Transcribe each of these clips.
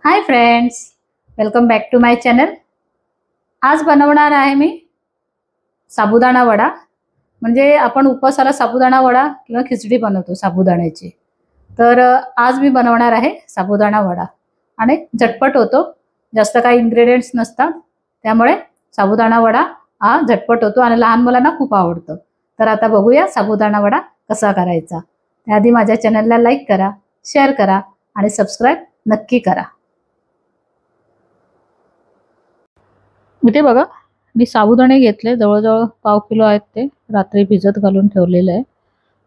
High friends, welcome back to my channel. आज बनवणार आहे मी साबुदाणा वडा. म्हणजे आपण उपवासाला साबुदाणा वडा किंवा खिचडी बनवतो साबुदाण्याची. तर आज मी बनवणार आहे साबुदाणा वडा आणि झटपट होतो. जास्त काही इन्ग्रेडियंट्स नसतात, त्यामुळे साबुदाणा वडा हा झटपट होतो आणि लहान मुलांना खूप आवडतो. तर आता बघूया साबुदाणा वडा कसा करायचा. त्याआधी माझ्या चॅनलला लाईक करा, शेअर करा आणि सबस्क्राईब नक्की करा. इथे बघा, मी साबुदाणे घेतले, जवळजवळ पाव किलो आहेत. ते रात्री भिजत घालून ठेवलेले आहे.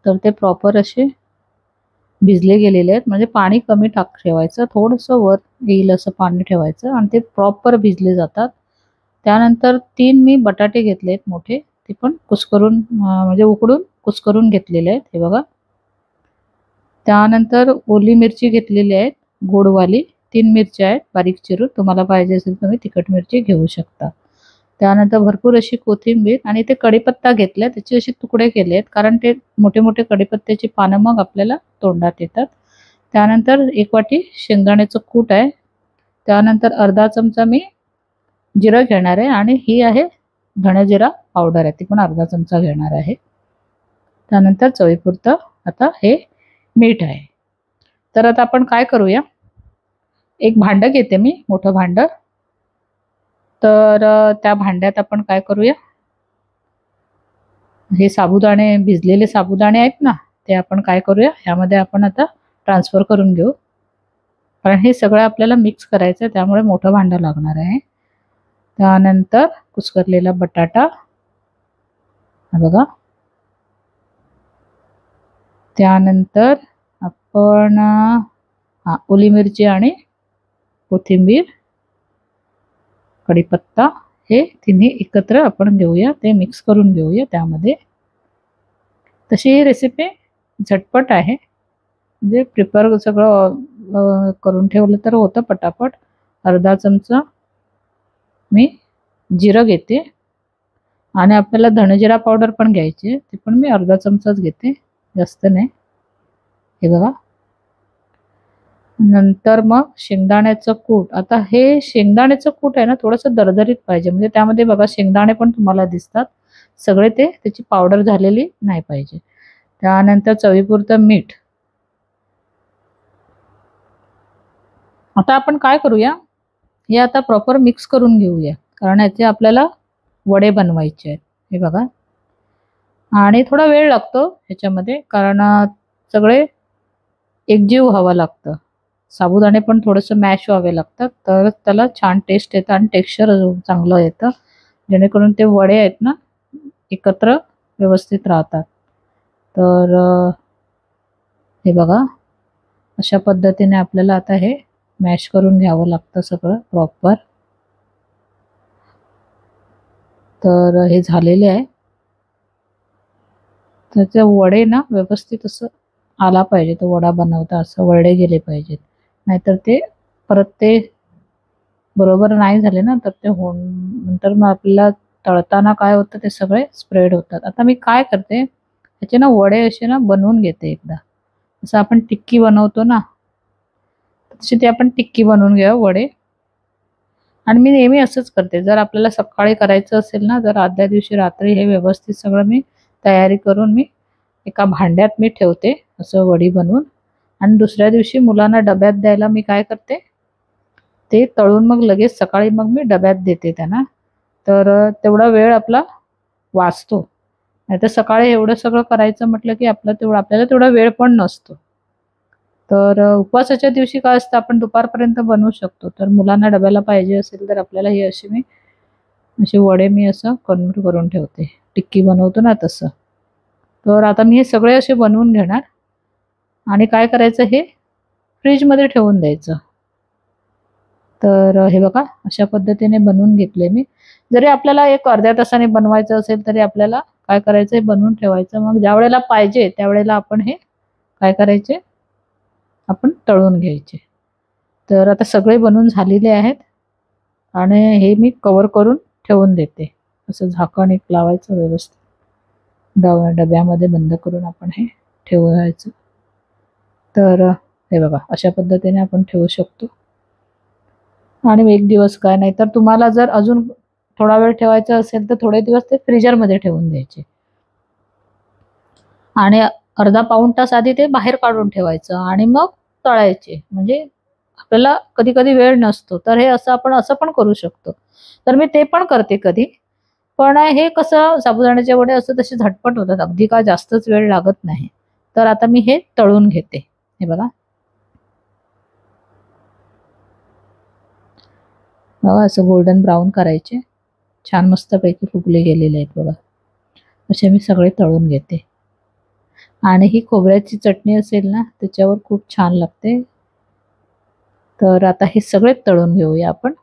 तर ते प्रॉपर असे भिजले गेलेले आहेत. म्हणजे पाणी कमी ठेवायचं, थोडंसं वर येईल असं पाणी ठेवायचं आणि ते प्रॉपर भिजले जातात. त्यानंतर 3 मी बटाटे घेतलेत मोठे, ते पण कुस्करून म्हणजे उकडून कुस्करून घेतलेले आहेत. हे बघा. त्यानंतर ओली मिरची घेतलेली आहे गोडवाली, 3 मिरच्या आहेत बारीक चिरून. तुम्हाला पाहिजे असेल तुम्ही तिखट मिरची घेऊ शकता. त्यानंतर भरपूर अशी कोथिंबीर आणि ते कढीपत्ता घेतलाय, त्याचे असे तुकडे केलेत, कारण ते मोठे मोठे कढीपत्त्याची पानं मग आपल्याला तोंडात येतात. त्यानंतर 1 वाटी शेंगदाण्याचं कूट आहे. त्यानंतर अर्धा चमचा मी जिरं घेणार आहे आणि ही आहे धणजिरा पावडर आहे, ती पण अर्धा चमचा घेणार आहे. त्यानंतर चवीपुरतं आता हे मीठ आहे. तर आता आपण काय करूया, एक भांडं घेते मी, मोठं भांडं. तर त्या भांड्यात आपण काय करूया, हे साबुदाणे, भिजलेले साबुदाणे आहेत ना, ते आपण काय करूया, ह्यामध्ये आपण आता ट्रान्सफर करून घेऊ. कारण हे सगळं आपल्याला मिक्स करायचं आहे, त्यामुळे मोठं भांडं लागणार आहे. त्यानंतर कुस्करलेला बटाटा, बघा. त्यानंतर आपण ओली मिरची आणि कोथिंबीर, कढीपत्ता, हे तिन्ही एकत्र आपण घेऊया, ते मिक्स करून घेऊया त्यामध्ये. तशी ही रेसिपी झटपट आहे, म्हणजे प्रिपेअर सगळं करून ठेवलं तर होतं पटापट. अर्धा चमचा मी जिरं घेते आणि आपल्याला धणजिरा पावडर पण घ्यायची, ती पण मी अर्धा चमचाच घेते, जास्त नाही. हे बघा. नंतर मग शेंगदाण्याचं कूट. आता हे शेंगदाण्याचं कूट आहे ना, थोडंसं दरदरीत पाहिजे, म्हणजे त्यामध्ये बघा शेंगदाणे पण तुम्हाला दिसतात सगळे, ते त्याची पावडर झालेली नाही पाहिजे. त्यानंतर चवीपुरतं मीठ. आता आपण काय करूया, हे आता प्रॉपर मिक्स करून घेऊया, कारण याचे आपल्याला वडे बनवायचे आहेत. हे बघा. आणि थोडा वेळ लागतो ह्याच्यामध्ये, कारण सगळे एकजीव व्हावं लागतं. साबुदाणे पण थोडंसं मॅश व्हावे लागतात, तरच त्याला छान टेस्ट येतं आणि टेक्स्चर चांगलं येतं, जेणेकरून ते वडे आहेत ना एकत्र व्यवस्थित राहतात. तर हे बघा, अशा पद्धतीने आपल्याला आता हे मॅश करून घ्यावं लागतं सगळं प्रॉपर. तर हे झालेले आहे. त्याचे वडे ना व्यवस्थित असं आला पाहिजे, तो वडा बनवता असं वळले गेले पाहिजेत, नाहीतर ते परत ते बरोबर नाही झाले ना, तर ते नंतर मग आपल्याला तळताना काय होतं, ते सगळे स्प्रेड होतात. आता मी काय करते, ह्याचे ना वडे असे ना बनवून घेते एकदा, जसं आपण टिक्की बनवतो ना, तशी ते आपण टिक्की बनवून घ्या वडे. आणि मी नेहमी असंच करते, जर आपल्याला सकाळी करायचं असेल ना, तर आदल्या दिवशी रात्री हे व्यवस्थित सगळं मी तयारी करून मी एका भांड्यात मी ठेवते असं वडी बनवून. आणि दुसऱ्या दिवशी मुलांना डब्यात द्यायला मी काय करते, ते तळून मग लगेच सकाळी मग मी डब्यात देते त्यांना. तर तेवढा वेळ आपला वाचतो. नाहीतर सकाळी एवढं सगळं करायचं म्हटलं की आपल्याला तेवढा वेळ पण नसतो. तर उपवासाच्या दिवशी काय असतं, आपण दुपारपर्यंत बनवू शकतो. तर मुलांना डब्याला पाहिजे असेल तर आपल्याला ही असे वडे मी असं करून ठेवते, टिक्की बनवतो ना तसं. तर आता मी हे सगळे असे बनवून घेणार आणि काय करायचं, हे फ्रीजमध्ये ठेवून द्यायचं. तर हे बघा, अशा पद्धतीने बनवून घेतले मी. जरी आपल्याला एक अर्ध्या तासाने बनवायचं असेल तरी आपल्याला काय करायचं, हे बनवून ठेवायचं. मग ज्या वेळेला पाहिजे त्यावेळेला आपण हे काय करायचे, आपण तळून घ्यायचे. तर आता सगळे बनवून झालेले आहेत आणि हे मी कवर करून ठेवून देते. असं झाकण एक लावायचं व्यवस्थित, डब्यामध्ये बंद करून आपण हे ठेवायचं. तर हे बघा, अशा पद्धतीने आपण ठेवू शकतो. आणि एक दिवस काय, नाही तर तुम्हाला जर अजून थोडा वेळ ठेवायचं असेल तर थोडे दिवस ते फ्रीजरमध्ये ठेवून द्यायचे आणि अर्धा पाऊण तास आधी ते बाहेर काढून ठेवायचं आणि मग तळायचे. म्हणजे आपल्याला कधी कधी वेळ नसतो तर हे असं आपण असं पण करू शकतो. तर मी ते पण करते कधी. पण हे कसं साबुदाण्याचे वडे असं तसे झटपट होतात, अगदी काय जास्तच वेळ लागत नाही. तर आता मी हे तळून घेते. हे बघा, बघा असं गोल्डन ब्राऊन करायचे. छान मस्तपैकी फुगले गेलेले आहेत बघा. असे मी सगळे तळून घेते. आणि ही खोबऱ्याची चटणी असेल ना त्याच्यावर खूप छान लागते. तर आता हे सगळे तळून घेऊया आपण.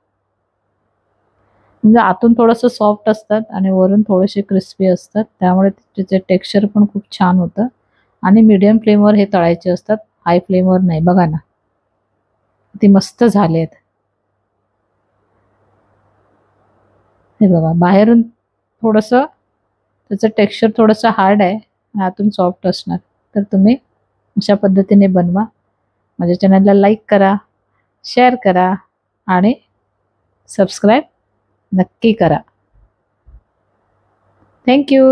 म्हणजे आतून थोडंसं सॉफ्ट असतात आणि वरून थोडेसे क्रिस्पी असतात, त्यामुळे त्याचे टेक्स्चर पण खूप छान होतं. आणि मीडियम फ्लेमवर हे तळायचे असतात, हाय फ्लेमवर नाही. बघा ना, ते मस्त झालेत. हे बघा, बाहेरून थोडंसं त्याचं टेक्स्चर थोडंसं हार्ड आहे आणि आतून सॉफ्ट असणार. तर तुम्ही अशा पद्धतीने बनवा. माझ्या चॅनलला लाईक करा, शेअर करा आणि सबस्क्राईब नक्की करा. Thank you.